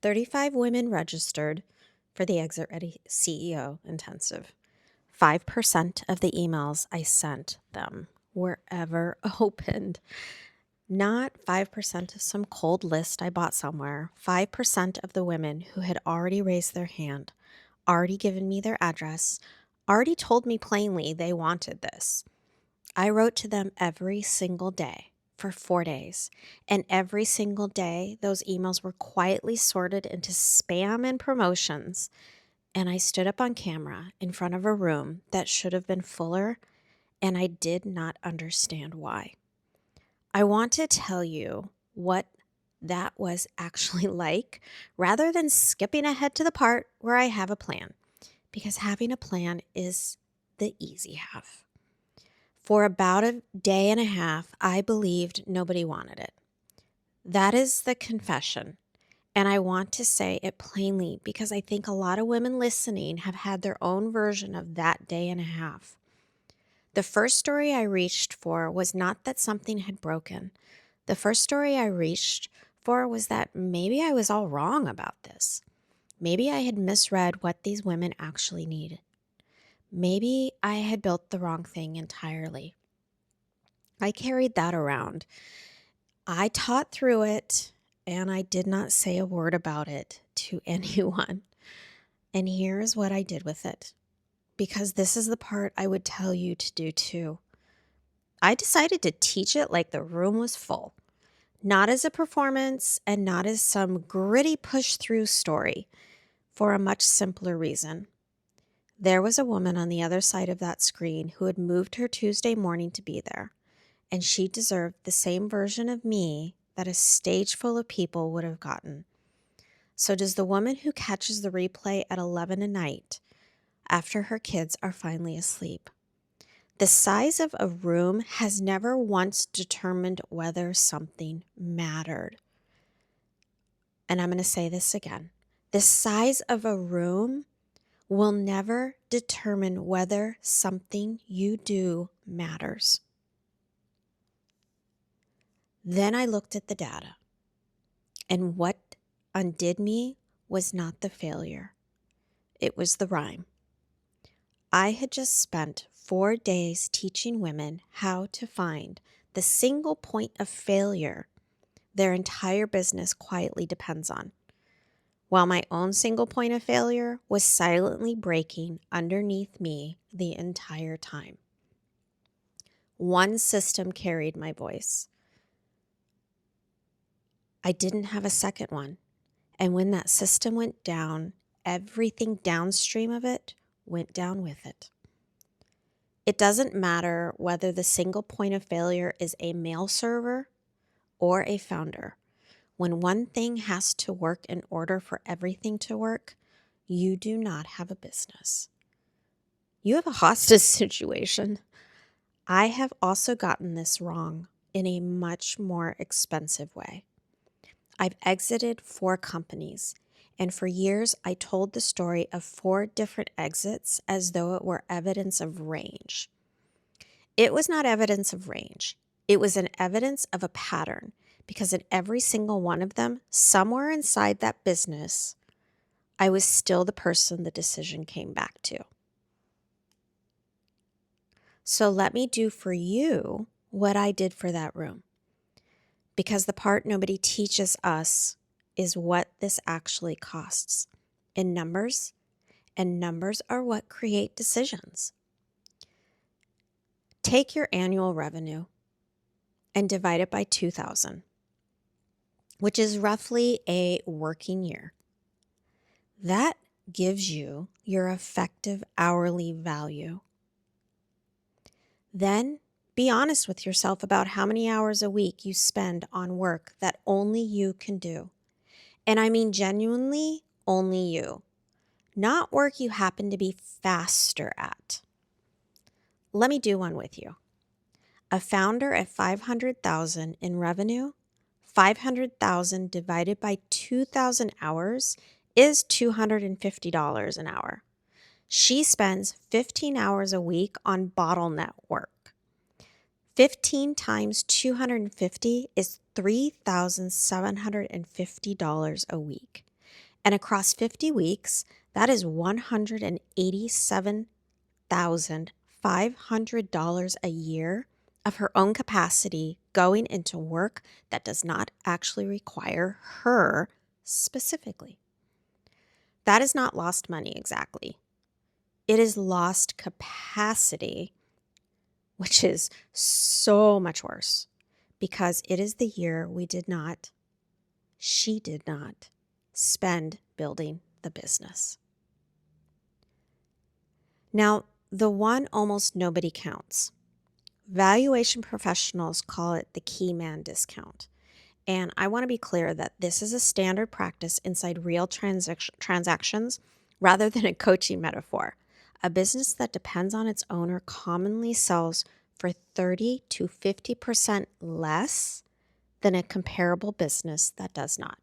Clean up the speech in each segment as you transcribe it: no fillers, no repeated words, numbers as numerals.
35 women registered for the Exit Ready CEO Intensive. 5% of the emails I sent them were ever opened. Not 5% of some cold list I bought somewhere. 5% of the women who had already raised their hand, already given me their address, already told me plainly they wanted this. I wrote to them every single day for 4 days, and every single day those emails were quietly sorted into spam and promotions, and I stood up on camera in front of a room that should have been fuller, and I did not understand why. I want to tell you what that was actually like rather than skipping ahead to the part where I have a plan, because having a plan is the easy half. For about a day and a half, I believed nobody wanted it. That is the confession. And I want to say it plainly because I think a lot of women listening have had their own version of that day and a half. The first story I reached for was not that something had broken. The first story I reached for was that maybe I was all wrong about this. Maybe I had misread what these women actually needed. Maybe I had built the wrong thing entirely. I carried that around. I taught through it, and I did not say a word about it to anyone. And here is what I did with it, because this is the part I would tell you to do too. I decided to teach it like the room was full, not as a performance and not as some gritty push-through story, for a much simpler reason. There was a woman on the other side of that screen who had moved her Tuesday morning to be there, and she deserved the same version of me that a stage full of people would have gotten. So does the woman who catches the replay at 11 at night after her kids are finally asleep. The size of a room has never once determined whether something mattered. And I'm going to say this again. The size of a room will never determine whether something you do matters. Then I looked at the data, and what undid me was not the failure. It was the rhyme. I had just spent 4 days teaching women how to find the single point of failure their entire business quietly depends on, while my own single point of failure was silently breaking underneath me the entire time. One system carried my voice. I didn't have a second one. And when that system went down, everything downstream of it went down with it. It doesn't matter whether the single point of failure is a mail server or a founder. When one thing has to work in order for everything to work, you do not have a business. You have a hostage situation. I have also gotten this wrong in a much more expensive way. I've exited 4 companies, and for years I told the story of 4 different exits as though it were evidence of range. It was not evidence of range. It was an evidence of a pattern, because in every single one of them, somewhere inside that business, I was still the person the decision came back to. So let me do for you what I did for that room. Because the part nobody teaches us is what this actually costs in numbers, and numbers are what create decisions. Take your annual revenue and divide it by 2,000, which is roughly a working year. That gives you your effective hourly value. Then be honest with yourself about how many hours a week you spend on work that only you can do. And I mean genuinely only you, not work you happen to be faster at. Let me do one with you. A founder at 500,000 in revenue, 500,000 divided by 2,000 hours is $250 an hour. She spends 15 hours a week on bottleneck work. 15 times 250 is $3,750 a week. And across 50 weeks, that is $187,500 a year of her own capacity going into work that does not actually require her specifically. That is not lost money exactly. It is lost capacity, which is so much worse because it is the year she did not spend building the business. Now, the one almost nobody counts. Valuation professionals call it the key man discount. And I want to be clear that this is a standard practice inside real transactions rather than a coaching metaphor. A business that depends on its owner commonly sells for 30 to 50% less than a comparable business that does not.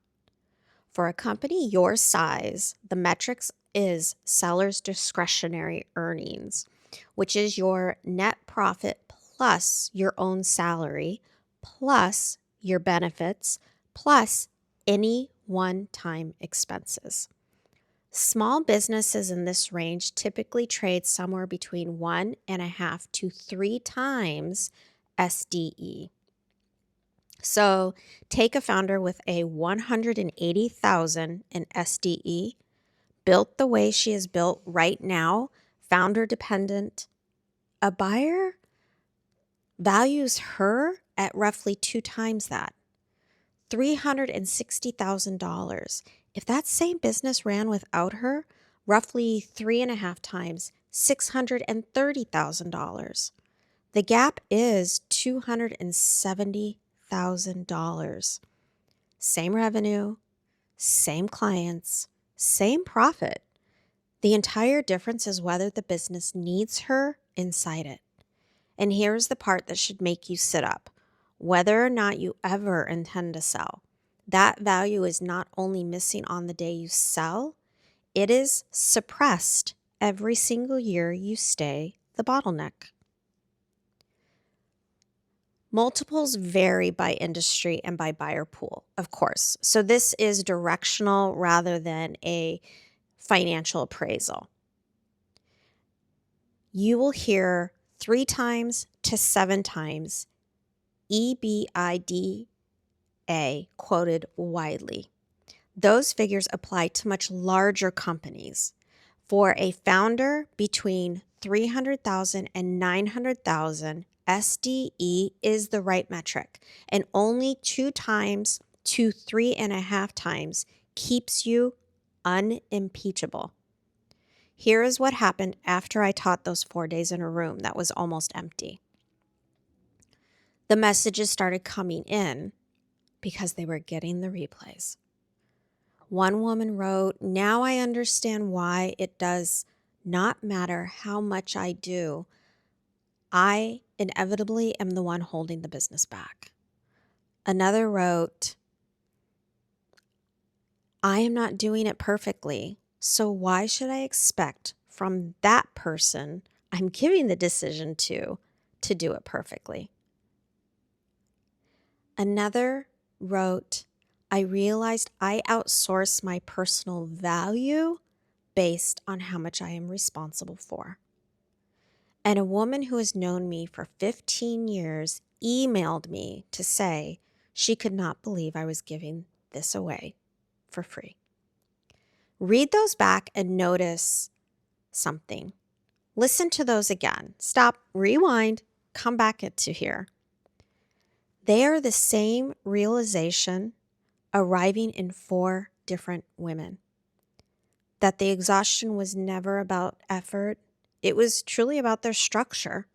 For a company your size, the metrics is seller's discretionary earnings, which is your net profit plus your own salary, plus your benefits, plus any one-time expenses. Small businesses in this range typically trade somewhere between 1.5 to 3 times SDE. So take a founder with a 180,000 in SDE, built the way she is built right now, founder dependent. A buyer values her at roughly 2 times that, $360,000. If that same business ran without her, roughly 3.5 times, $630,000. The gap is $270,000. Same revenue, same clients, same profit. The entire difference is whether the business needs her inside it. And here's the part that should make you sit up. Whether or not you ever intend to sell, that value is not only missing on the day you sell, it is suppressed every single year you stay the bottleneck. Multiples vary by industry and by buyer pool, of course. So this is directional rather than a financial appraisal. You will hear 3 times to 7 times EBITDA quoted widely. Those figures apply to much larger companies. For a founder between 300,000 and 900,000, SDE is the right metric, and only 2 times to 3.5 times keeps you unimpeachable. Here is what happened after I taught those 4 days in a room that was almost empty. The messages started coming in because they were getting the replays. One woman wrote, "Now I understand why it does not matter how much I do. I inevitably am the one holding the business back." Another wrote, "I am not doing it perfectly, so why should I expect from that person I'm giving the decision to do it perfectly?" Another wrote, "I realized I outsource my personal value based on how much I am responsible for." And a woman who has known me for 15 years emailed me to say she could not believe I was giving this away for free. Read those back and notice something. Listen to those again. Stop, rewind, come back to here. They are the same realization arriving in 4 different women. That the exhaustion was never about effort. It was truly about their structure.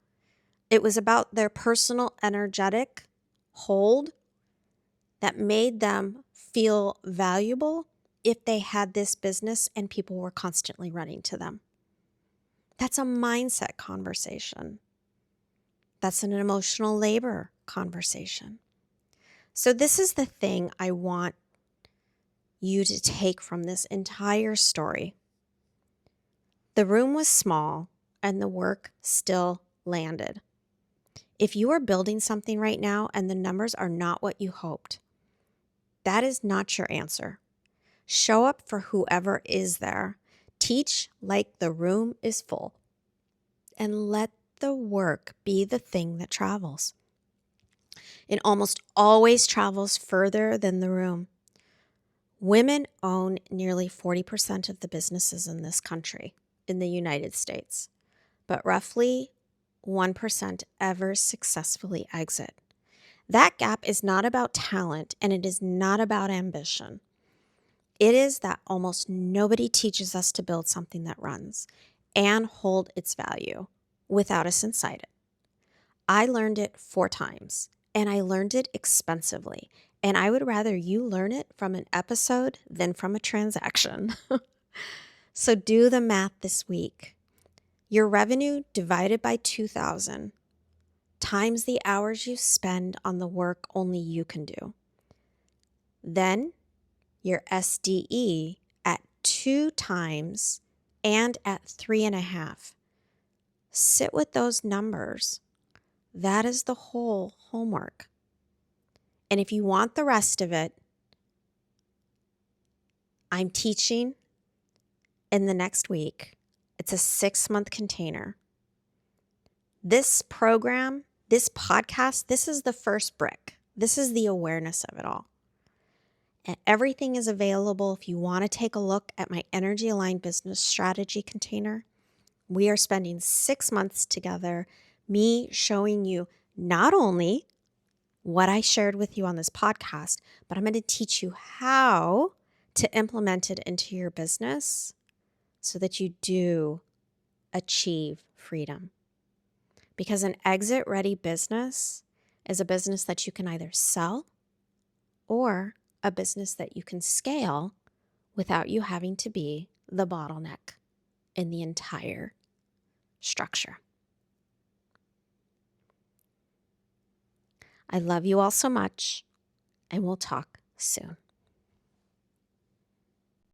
It was about their personal energetic hold that made them feel valuable if they had this business and people were constantly running to them. That's a mindset conversation. That's an emotional labor conversation. So this is the thing I want you to take from this entire story. The room was small and the work still landed. If you are building something right now and the numbers are not what you hoped, that is not your answer. Show up for whoever is there. Teach like the room is full. And let the work be the thing that travels. It almost always travels further than the room. Women own nearly 40% of the businesses in this country, in the United States, but roughly 1% ever successfully exit. That gap is not about talent and it is not about ambition. It is that almost nobody teaches us to build something that runs and hold its value without us inside it. I learned it 4 times, and I learned it expensively. And I would rather you learn it from an episode than from a transaction. So do the math this week. Your revenue divided by 2,000 times the hours you spend on the work only you can do. Then your SDE at 2 times and at 3.5. Sit with those numbers. That is the whole homework. And if you want the rest of it, I'm teaching in the next week. It's a 6-month container. This program, this podcast, this is the first brick. This is the awareness of it all. And everything is available if you want to take a look at my Energy Aligned Business Strategy container. We are spending 6 months together, me showing you not only what I shared with you on this podcast, but I'm going to teach you how to implement it into your business so that you do achieve freedom. Because an exit-ready business is a business that you can either sell or a business that you can scale without you having to be the bottleneck in the entire structure. I love you all so much, and we'll talk soon.